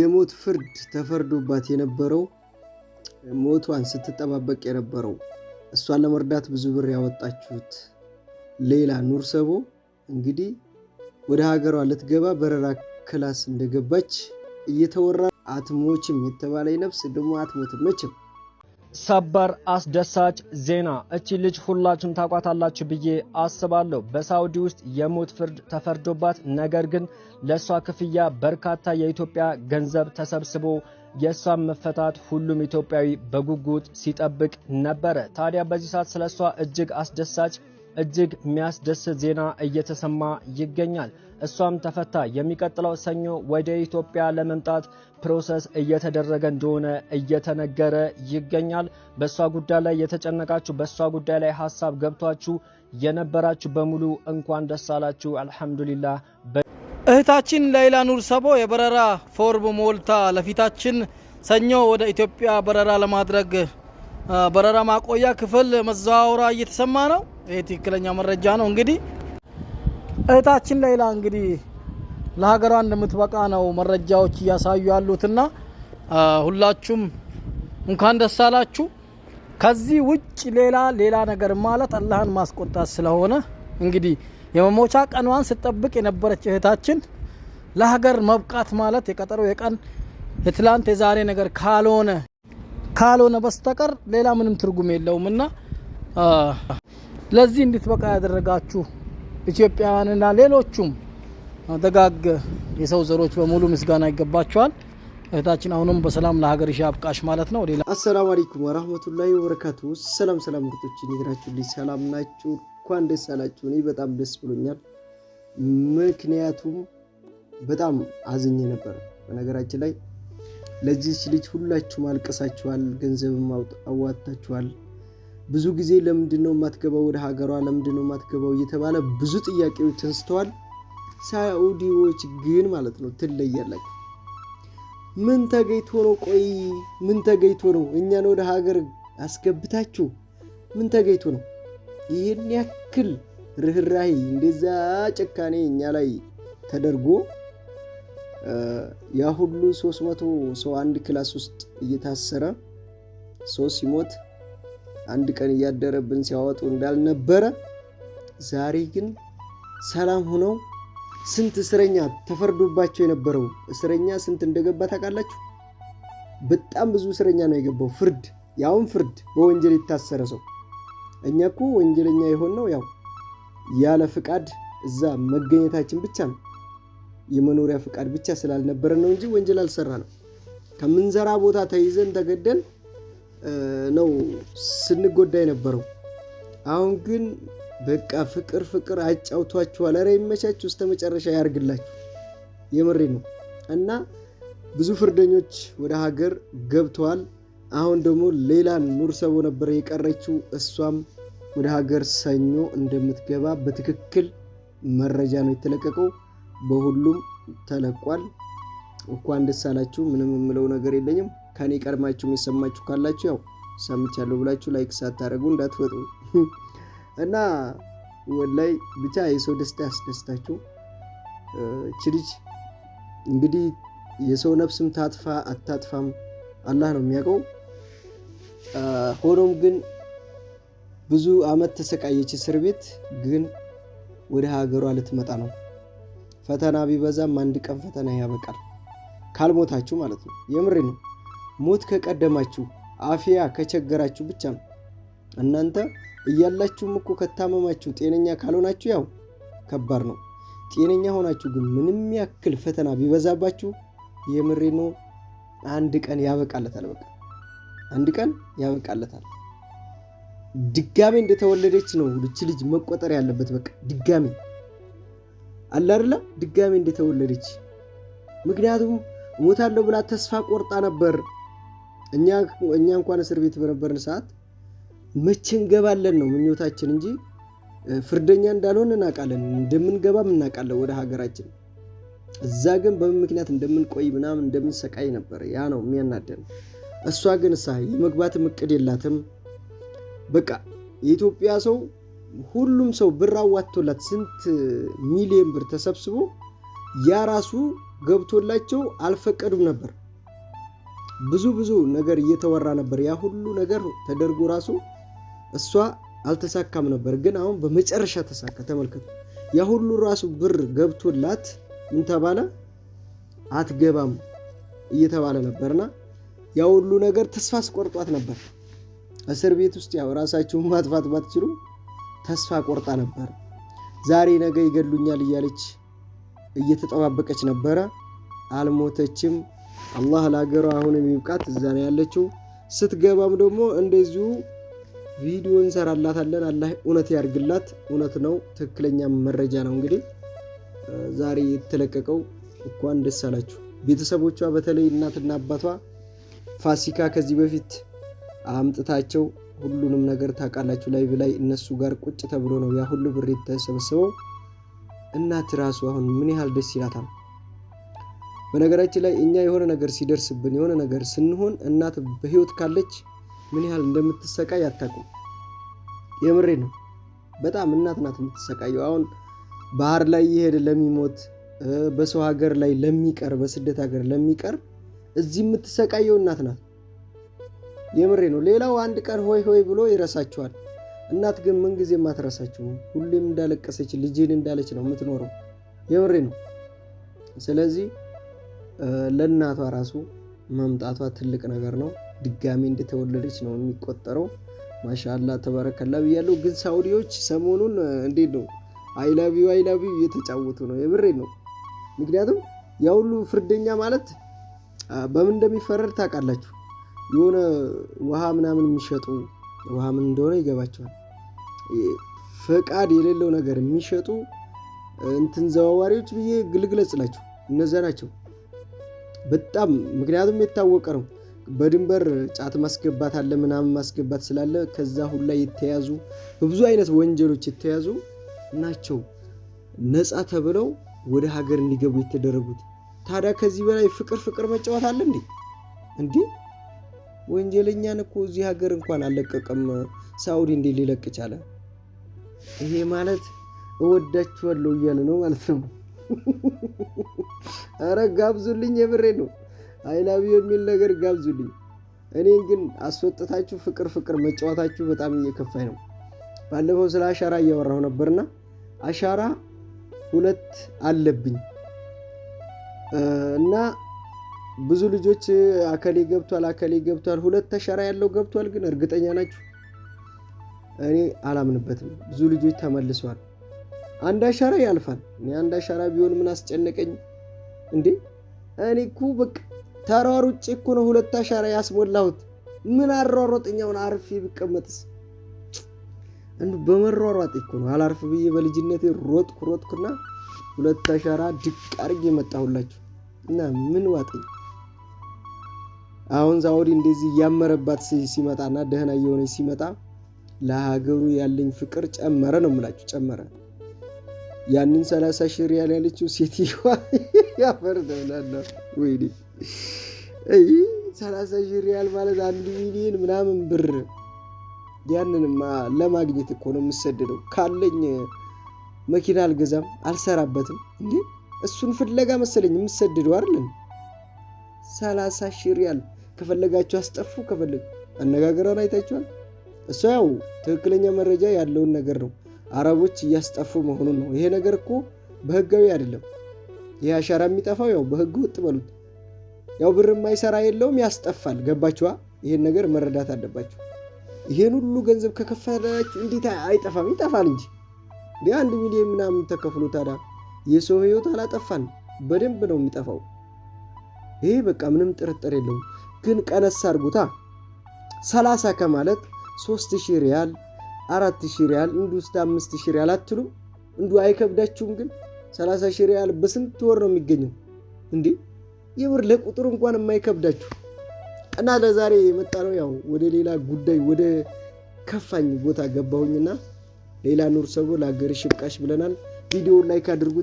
የሞት ፍርድ ተፈርዶባት የነበረው ሞቷን ስትጠባበቅ የነበረው እሷን ለመርዳት ብዙ ብር ያወጣችሁት ሌላ ኑር ሰቦ እንግዲህ ወደ ሀገሯ ልትገባ በረራ ክላስ እንደገባች እየተወራ አትሞችም የተባለ ነፍስ ደግሞ አትሞትም መቼም። ሰበር አስደሳች ዜና እቺ ልጅ ሁላችሁም ታቋታላችሁ ብዬ አስባለሁ። በሳውዲ ውስጥ የሞት ፍርድ ተፈርዶባት ነገር ግን ለሷ ክፍያ በርካታ የኢትዮጵያ ገንዘብ ተሰብስቦ የሷን መፈታት ሁሉም ኢትዮጵያዊ በጉጉት ሲጠብቅ ነበረ። ታዲያ በዚህ ሰዓት ስለሷ እጅግ አስደሳች እጅግ የሚያስደስት ዜና እየተሰማ ይገኛል። እሷም ተፈታ የሚቀጥለው ሰኞ ወደ ኢትዮጵያ ለመምጣት ፕሮሰስ እየተደረገ እንደሆነ እየተነገረ ይገኛል። በሷ ጉዳይ ላይ የተጨነቃችሁ በሷ ጉዳይ ላይ ሐሳብ ገብቷችሁ የነበራችሁ በሙሉ እንኳን ደስ አላችሁ። አልহামዱሊላህ። እህታችን ሌይላ ኑር ሰቦ የበረራ ፎርም ሞልታ ለፊታችን ሰኞ ወደ ኢትዮጵያ በረራ ለማድረግ በረራ ማቆያ ክፍል መዛወራ እየተሰማ ነው። ይሄ ትክክለኛ መረጃ ነው። እንግዲህ እህታችን ሌይላ እንግዲህ ለሀገሯ እንደምትበቃ ነው መረጃዎች እያሳዩ ያሉትና ሁላችሁም እንኳን ደስ አላችሁ። ከዚህ ውጭ ሌላ ነገር ማለት አላህን ማስቆጣት ስለሆነ እንግዲህ የመሞቻ ቀኗን ስትጠብቅ የነበረች እህታችን ለሀገር መብቃት ማለት የቀጠሮ የቀን የትላንት የዛሬ ነገር ካልሆነ በስተቀር ሌላ ምንም ትርጉም የለውምና ለዚህ እንድትበቃ ያደረጋችሁ ኢትዮጵያውያንና ሌሎችም ደጋግ የሰው ዘሮች በሙሉ ምስጋና ይገባቸዋል። እህታችን አሁንም በሰላም ለሀገርሽ ያብቃሽ ማለት ነው። ሌላ አሰላሙ አለይኩም ወራህመቱላሂ ወበረካቱ። ሰላም ምርጦች ይግራችሁልኝ ሰላም ናችሁ? እንኳን ደስ አላችሁ። እኔ በጣም ደስ ብሎኛል። ምክንያቱም በጣም አዝኜ ነበር። በነገራችን ላይ ለዚህ ልጅ ሁላችሁም አልቀሳችኋል፣ ገንዘብም አዋጣችኋል። ብዙ ጊዜ ለምንድነው ማትገባው ወደ ሀገሯ ለምንድነው ማትገባው እየተባለ ብዙ ጥያቄዎች ተነስተዋል። ሳኡዲዎች ግን ማለት ነው ትለያላችሁ። ምን ተገይቶ ነው? ቆይ ምን ተገይቶ ነው እኛን ወደ ሀገር አስገብታችሁ? ምን ተገይቶ ነው ይሄን ያክል ርህራሄ እንደዛ ጭካኔ እኛ ላይ ተደርጎ ያ ሁሉ 300 ሰው አንድ ክላስ ውስጥ እየታሰረ ሰው ሲሞት አንድ ቀን እያደረብን ሲያወጡ እንዳልነበረ ዛሬ ግን ሰላም ሆነው ስንት እስረኛ ተፈርዶባቸው የነበረው እስረኛ ስንት እንደገባ ታውቃላችሁ? በጣም ብዙ እስረኛ ነው የገባው። ያውን ፍርድ በወንጀል የታሰረ ሰው። እኛ እኮ ወንጀለኛ የሆነው ያው ያለ ፍቃድ እዛ መገኘታችን ብቻ ነው። የመኖሪያ ፍቃድ ብቻ ስላልነበረ ነው እንጂ ወንጀል አልሰራንም። ከምንዘራ ቦታ ተይዘን ተገደል ነው ስንጎዳ የነበረው። አሁን ግን በቃ ፍቅር አጫውቷችኋል። ኧረ ይመቻችሁ፣ እስከ መጨረሻ ያርግላችሁ። የምሬ ነው። እና ብዙ ፍርደኞች ወደ ሀገር ገብተዋል። አሁን ደግሞ ሌላ ኑር ሰቦ ነበር የቀረችው። እሷም ወደ ሀገር ሰኞ እንደምትገባ በትክክል መረጃ ነው የተለቀቀው። በሁሉም ተለቋል። እንኳን ደስ አላችሁ። ምንም የምለው ነገር የለኝም። ከኔ ቀድማችሁ የሰማችሁ ካላችሁ ያው ሰምቻለሁ ብላችሁ ላይክ ሳታደርጉ እንዳትወጡ እና ወላይ ብቻ የሰው ደስታ ያስደስታችሁ። እቺ ልጅ እንግዲህ የሰው ነፍስም ታጥፋ አታጥፋም አላህ ነው የሚያውቀው። ሆኖም ግን ብዙ አመት ተሰቃየች እስር ቤት። ግን ወደ ሀገሯ ልትመጣ ነው። ፈተና ቢበዛም አንድ ቀን ፈተና ያበቃል፣ ካልሞታችሁ ማለት ነው። የምሬ ነው። ሞት ከቀደማችሁ አፊያ ከቸገራችሁ ብቻ ነው። እናንተ እያላችሁም እኮ ከታመማችሁ ጤነኛ ካልሆናችሁ ያው ከባድ ነው። ጤነኛ ሆናችሁ ግን ምንም ያክል ፈተና ቢበዛባችሁ የምሬ ነው አንድ ቀን ያበቃለታል። በቃ አንድ ቀን ያበቃለታል። ድጋሜ እንደተወለደች ነው ልጅ መቆጠር ያለበት። በቃ ድጋሜ አለ አይደለ? ድጋሜ እንደተወለደች። ምክንያቱም ሞታለሁ ብላ ተስፋ ቆርጣ ነበር። እኛ እንኳን እስር ቤት በነበርን ሰዓት መቼ እንገባለን ነው ምኞታችን እንጂ ፍርደኛ እንዳልሆነ እናውቃለን። እንደምንገባም እናውቃለን ወደ ሀገራችን። እዛ ግን በምን ምክንያት እንደምንቆይ ምናምን እንደምንሰቃይ ነበር። ያ ነው የሚያናደን። እሷ ግን የመግባት እቅድ የላትም። በቃ የኢትዮጵያ ሰው ሁሉም ሰው ብር አዋጥቶላት ስንት ሚሊዮን ብር ተሰብስቦ ያ ራሱ ገብቶላቸው አልፈቀዱም ነበር። ብዙ ነገር እየተወራ ነበር። ያ ሁሉ ነገር ተደርጎ ራሱ እሷ አልተሳካም ነበር። ግን አሁን በመጨረሻ ተሳካ። ተመልከቱ። ያ ሁሉ ራሱ ብር ገብቶላት ምን ተባለ? አትገባም እየተባለ ነበርና ያ ሁሉ ነገር ተስፋ አስቆርጧት ነበር። እስር ቤት ውስጥ ያው ራሳቸውን ማጥፋት ባትችሉ ተስፋ ቆርጣ ነበር። ዛሬ ነገ ይገሉኛል እያለች እየተጠባበቀች ነበረ። አልሞተችም። አላህ ለሀገሯ አሁንም ይብቃት። እዛ ነው ያለችው። ስትገባም ደግሞ እንደዚሁ ቪዲዮ እንሰራላታለን። አላህ እውነት ያርግላት። እውነት ነው፣ ትክክለኛ መረጃ ነው። እንግዲህ ዛሬ የተለቀቀው እንኳን ደስ አላችሁ ቤተሰቦቿ፣ በተለይ እናትና አባቷ ፋሲካ ከዚህ በፊት አምጥታቸው ሁሉንም ነገር ታውቃላችሁ። ላይቭ ላይ እነሱ ጋር ቁጭ ተብሎ ነው ያ ሁሉ ብር የተሰበሰበው። እናት ራሱ አሁን ምን ያህል ደስ ይላታል። በነገራችን ላይ እኛ የሆነ ነገር ሲደርስብን የሆነ ነገር ስንሆን እናት በህይወት ካለች ምን ያህል እንደምትሰቃይ አታውቁም። የምሬ ነው። በጣም እናት ናት የምትሰቃየው። አሁን ባህር ላይ ይሄድ ለሚሞት በሰው ሀገር ላይ ለሚቀር በስደት ሀገር ለሚቀር እዚህ የምትሰቃየው እናት ናት። የምሬ ነው። ሌላው አንድ ቀን ሆይ ብሎ ይረሳቸዋል። እናት ግን ምን ጊዜም አትረሳቸውም። ሁሌም እንዳለቀሰች ልጅን እንዳለች ነው የምትኖረው። የምሬ ነው። ስለዚህ ለእናቷ ራሱ መምጣቷ ትልቅ ነገር ነው። ድጋሚ እንደተወለደች ነው የሚቆጠረው። ማሻአላህ ተባረከላ ብያለሁ። ግን ሳውዲዎች ሰሞኑን እንዴት ነው አይላቪው እየተጫወቱ ነው። የምሬ ነው። ምክንያቱም ያ ሁሉ ፍርደኛ ማለት በምን እንደሚፈረድ ታውቃላችሁ። የሆነ ውሃ ምናምን የሚሸጡ ውሃ ምን እንደሆነ ይገባቸዋል። ፈቃድ የሌለው ነገር የሚሸጡ እንትን ዘዋዋሪዎች ብዬ ግልግለጽላችሁ እነዛ ናቸው በጣም። ምክንያቱም የታወቀ ነው። በድንበር ጫት ማስገባት አለ ምናምን ማስገባት ስላለ ከዛ ሁላ የተያዙ በብዙ አይነት ወንጀሎች የተያዙ ናቸው ነፃ ተብለው ወደ ሀገር እንዲገቡ የተደረጉት። ታዲያ ከዚህ በላይ ፍቅር መጫወት አለ እንዴ? ወንጀለኛን እኮ እዚህ ሀገር እንኳን አለቀቀም። ሳውዲ እንዴ ሊለቅ ቻለ? ይሄ ማለት እወዳችኋለሁ እያለ ነው ማለት ነው። አረ ጋብዙልኝ፣ የብሬ ነው። አይላቪ የሚል ነገር ጋብዙልኝ። እኔን ግን አስወጥታችሁ ፍቅር መጫወታችሁ በጣም እየከፋኝ ነው። ባለፈው ስለ አሻራ እያወራሁ ነበርና አሻራ 2 አለብኝ እና ብዙ ልጆች አከሌ ገብቷል 2 አሻራ ያለው ገብቷል። ግን እርግጠኛ ናችሁ? እኔ አላምንበትም። ብዙ ልጆች ተመልሰዋል። አንድ አሻራ ያልፋል። እኔ አንድ አሻራ ቢሆን ምን አስጨነቀኝ እንዴ? እኔ እኮ በቃ ተሯሩጬ እኮ ነው 2 አሻራ ያስሞላሁት። ምን አሯሯጠኛውን አርፌ ብቀመጥስ? በመሯሯጥ እኮ ነው አላርፍ ብዬ በልጅነቴ ሮጥኩና 2 አሻራ ድቅ አድርጌ መጣሁላችሁ እና ምን ዋጠኝ። አሁን ሳውዲ እንደዚህ ያመረባት ሲመጣና ደህና እየሆነች ሲመጣ ለሀገሩ ያለኝ ፍቅር ጨመረ ነው የምላችሁ። ጨመረ። ያንን 30 ሺህ ሪያል ያለችው ሴትዮዋ ያፈርደውላና ወይኔ 30 ሺህ ሪያል ማለት 1 ሚሊዮን ምናምን ብር። ያንንማ ለማግኘት እኮ ነው የምሰደደው። ካለኝ መኪና አልገዛም አልሰራበትም እንዴ? እሱን ፍለጋ መሰለኝ የምሰደደው አይደል? 30 ሺህ ሪያል ከፈለጋችሁ አስጠፉ። ከፈለግ አነጋገሯን አይታችኋል። እሷ ያው ትክክለኛ መረጃ ያለውን ነገር ነው። አረቦች እያስጠፉ መሆኑን ነው። ይሄ ነገር እኮ በህጋዊ አይደለም። ይሄ አሻራ የሚጠፋው ያው በህግ ወጥ በሉት። ያው ብር የማይሰራ የለውም ያስጠፋል። ገባችኋ? ይሄን ነገር መረዳት አለባችሁ። ይሄን ሁሉ ገንዘብ ከከፈላችሁ እንዴት አይጠፋም? ይጠፋል እንጂ 1 ሚሊዮን ምናምን ተከፍሎ ታዲያ የሰው ህይወት አላጠፋን? በደንብ ነው የሚጠፋው። ይሄ በቃ ምንም ጥርጥር የለውም። ግን ቀነስ አድርጉታ። 30 ከማለት 3000 ሪያል 4000 ሪያል እንዱ 5000 ሪያል አትሉም? እንዱ አይከብዳችሁም? ግን 30 ሪያል በስንት ወር ነው የሚገኘው እንዴ? የብር ለቁጥር እንኳን የማይከብዳችሁ እና ለዛሬ የመጣ ነው። ያው ወደ ሌላ ጉዳይ ወደ ከፋኝ ቦታ ገባሁኝና ሌላ ኑር ሰቦ ለሀገርሽ ይብቃሽ ብለናል። ቪዲዮውን ላይክ አድርጉት።